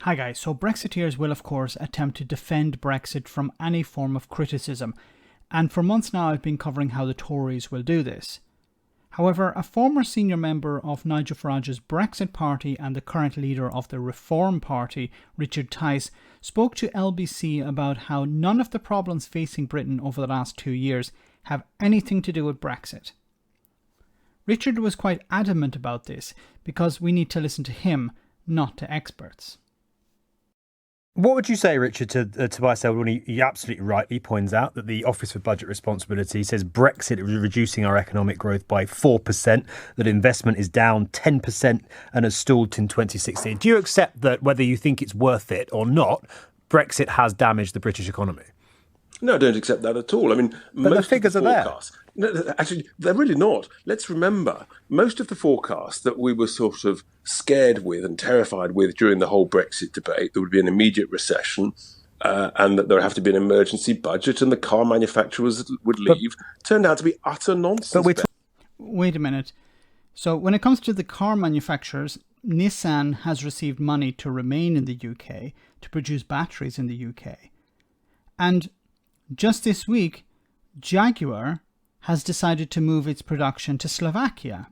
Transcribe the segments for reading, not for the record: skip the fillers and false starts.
Hi guys, so Brexiteers will of course attempt to defend Brexit from any form of criticism, and for months now I've been covering how the Tories will do this. However, a former senior member of Nigel Farage's Brexit Party and the current leader of the Reform Party, Richard Tice, spoke to LBC about how none of the problems facing Britain over the last 2 years have anything to do with Brexit. Richard was quite adamant about this because we need to listen to him, not to experts. What would you say, Richard, to Tobias Ellwood when he absolutely rightly points out that the Office for Budget Responsibility says Brexit is reducing our economic growth by 4%, that investment is down 10% and has stalled in 2016? Do you accept that whether you think it's worth it or not, Brexit has damaged the British economy? No, I don't accept that at all. I mean, but most the figures of the are forecasts, there. No, actually, they're really not. Let's remember, most of the forecasts that we were sort of scared with and terrified with during the whole Brexit debate, there would be an immediate recession and that there would have to be an emergency budget and the car manufacturers would leave, turned out to be utter nonsense. Wait a minute. So when it comes to the car manufacturers, Nissan has received money to remain in the UK, to produce batteries in the UK. And just this week, Jaguar has decided to move its production to Slovakia.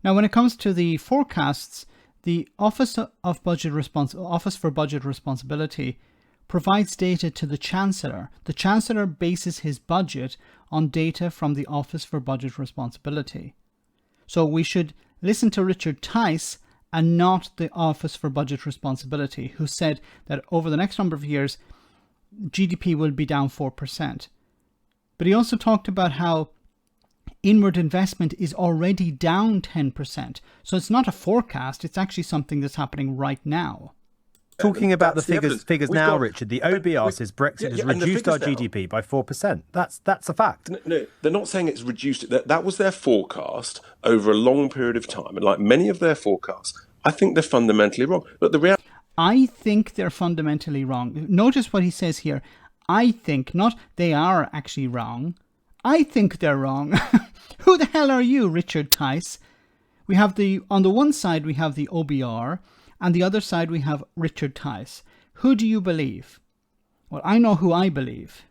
Now, when it comes to the forecasts, the Office for Budget Responsibility provides data to the Chancellor. The Chancellor bases his budget on data from the Office for Budget Responsibility. So we should listen to Richard Tice and not the Office for Budget Responsibility, who said that over the next number of years, GDP will be down 4%. But he also talked about how inward investment is already down 10%. So it's not a forecast, it's actually something that's happening right now. Talking about the figures now, Richard, the OBR says Brexit has reduced our GDP by 4%. That's a fact. No, they're not saying it's reduced. That was their forecast over a long period of time. And like many of their forecasts, I think they're fundamentally wrong. But the reality... I think they're fundamentally wrong. Notice what he says here. I think, not they are actually wrong. I think they're wrong. Who the hell are you, Richard Tice? We have on the one side, we have the OBR, and the other side, we have Richard Tice. Who do you believe? Well, I know who I believe.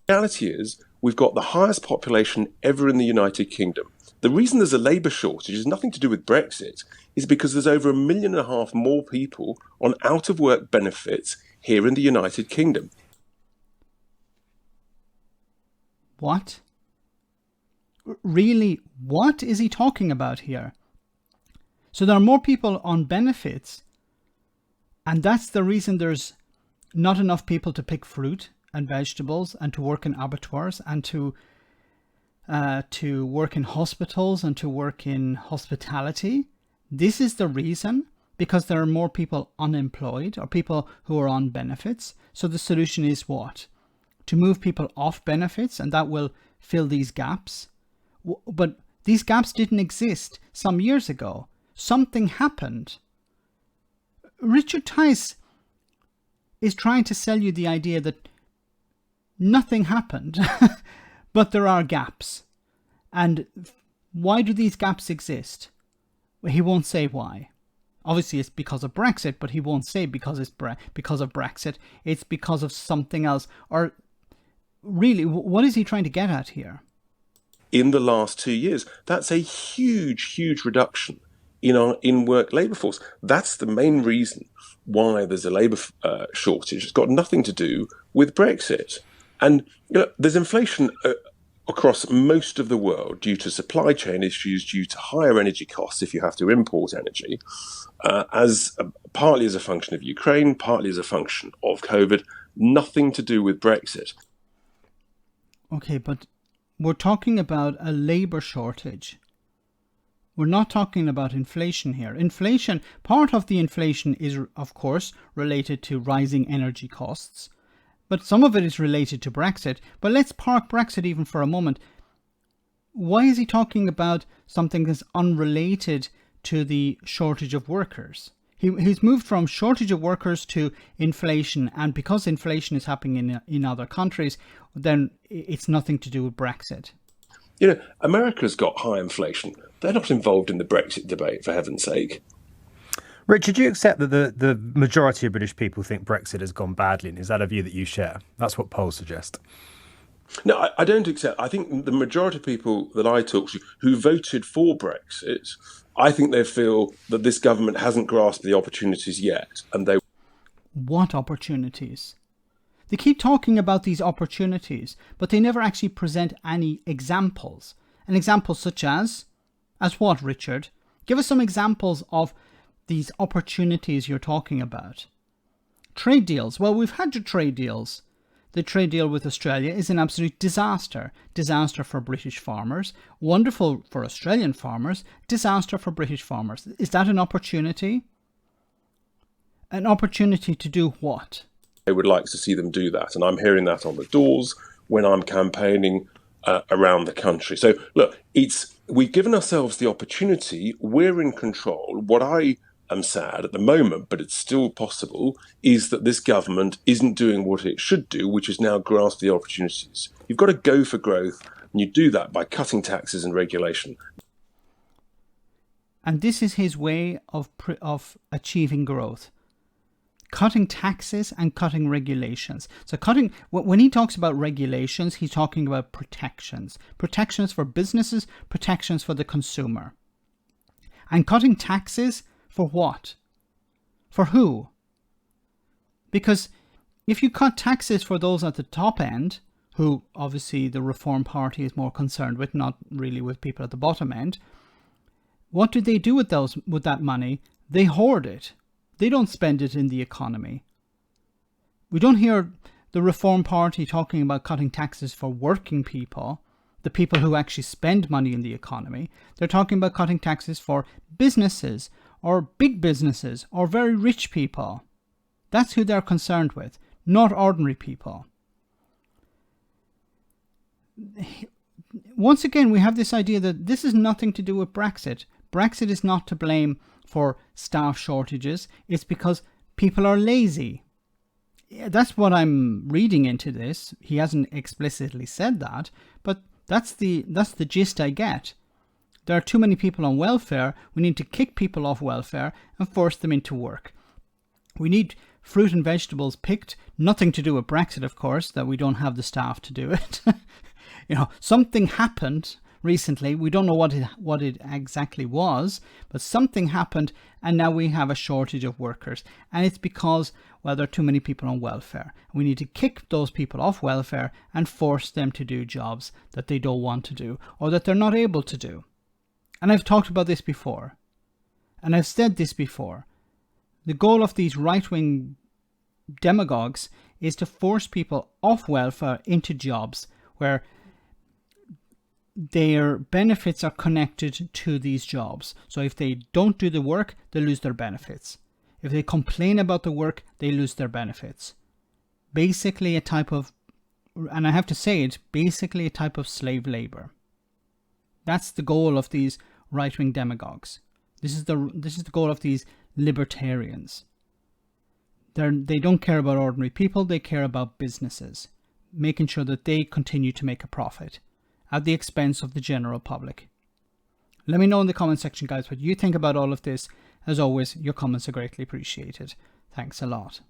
The reality is, we've got the highest population ever in the United Kingdom. The reason there's a labour shortage is nothing to do with Brexit, is because there's over 1.5 million more people on out-of-work benefits here in the United Kingdom. What? Really, what is he talking about here? So there are more people on benefits, and that's the reason there's not enough people to pick fruit and vegetables and to work in abattoirs and to work in hospitals and to work in hospitality. This is the reason, because there are more people unemployed or people who are on benefits. So the solution is what? To move people off benefits, and that will fill these gaps. But these gaps didn't exist some years ago. Something happened. Richard Tice is trying to sell you the idea that nothing happened, but there are gaps. And why do these gaps exist? Well, he won't say why. Obviously, it's because of Brexit, but he won't say because it's because of Brexit. It's because of something else. Or really, what is he trying to get at here? In the last 2 years, that's a huge, huge reduction in our in-work labour force. That's the main reason why there's a labour shortage. It's got nothing to do with Brexit. And there's inflation across most of the world due to supply chain issues, due to higher energy costs if you have to import energy, partly as a function of Ukraine, partly as a function of COVID, nothing to do with Brexit. Okay, but we're talking about a labour shortage. We're not talking about inflation here. Inflation, part of the inflation is, of course, related to rising energy costs, but some of it is related to Brexit. But let's park Brexit even for a moment. Why is he talking about something that's unrelated to the shortage of workers? He's moved from shortage of workers to inflation, and because inflation is happening in other countries, then it's nothing to do with Brexit. America's got high inflation. They're not involved in the Brexit debate, for heaven's sake. Richard, do you accept that the majority of British people think Brexit has gone badly? And is that a view that you share? That's what polls suggest. No, I don't accept. I think the majority of people that I talk to who voted for Brexit, I think they feel that this government hasn't grasped the opportunities yet. And they. What opportunities? They keep talking about these opportunities, but they never actually present any examples. An example such as what, Richard? Give us some examples of these opportunities you're talking about. Trade deals. Well, we've had your trade deals. The trade deal with Australia is an absolute disaster. Disaster for British farmers. Wonderful for Australian farmers. Disaster for British farmers. Is that an opportunity? An opportunity to do what? I would like to see them do that. And I'm hearing that on the doors when I'm campaigning around the country. So, look, we've given ourselves the opportunity. We're in control. What I am sad at the moment, but it's still possible, is that this government isn't doing what it should do, which is now grasp the opportunities. You've got to go for growth, and you do that by cutting taxes and regulation. And this is his way of achieving growth. Cutting taxes and cutting regulations. So when he talks about regulations, he's talking about protections. Protections for businesses, protections for the consumer. And cutting taxes for what? For who? Because if you cut taxes for those at the top end, who obviously the Reform Party is more concerned with, not really with people at the bottom end, what do they do with that money? They hoard it. They don't spend it in the economy. We don't hear the Reform Party talking about cutting taxes for working people, the people who actually spend money in the economy. They're talking about cutting taxes for businesses or big businesses or very rich people. That's who they're concerned with, not ordinary people. Once again, we have this idea that this is nothing to do with Brexit. Brexit is not to blame for staff shortages. It's because people are lazy. That's what I'm reading into this. He hasn't explicitly said that, but that's the gist I get. There are too many people on welfare. We need to kick people off welfare and force them into work. We need fruit and vegetables picked. Nothing to do with Brexit, of course, that we don't have the staff to do it. Something happened recently. We don't know what it exactly was, but something happened, and now we have a shortage of workers. And it's because, well, there are too many people on welfare. We need to kick those people off welfare and force them to do jobs that they don't want to do or that they're not able to do. And I've talked about this before, and I've said this before. The goal of these right-wing demagogues is to force people off welfare into jobs where their benefits are connected to these jobs. So if they don't do the work, they lose their benefits. If they complain about the work, they lose their benefits. Basically a type of, and I have to say it, basically a type of slave labor. That's the goal of these right-wing demagogues. This is the goal of these libertarians. They don't care about ordinary people, they care about businesses, making sure that they continue to make a profit at the expense of the general public. Let me know in the comment section, guys, what you think about all of this. As always, your comments are greatly appreciated. Thanks a lot.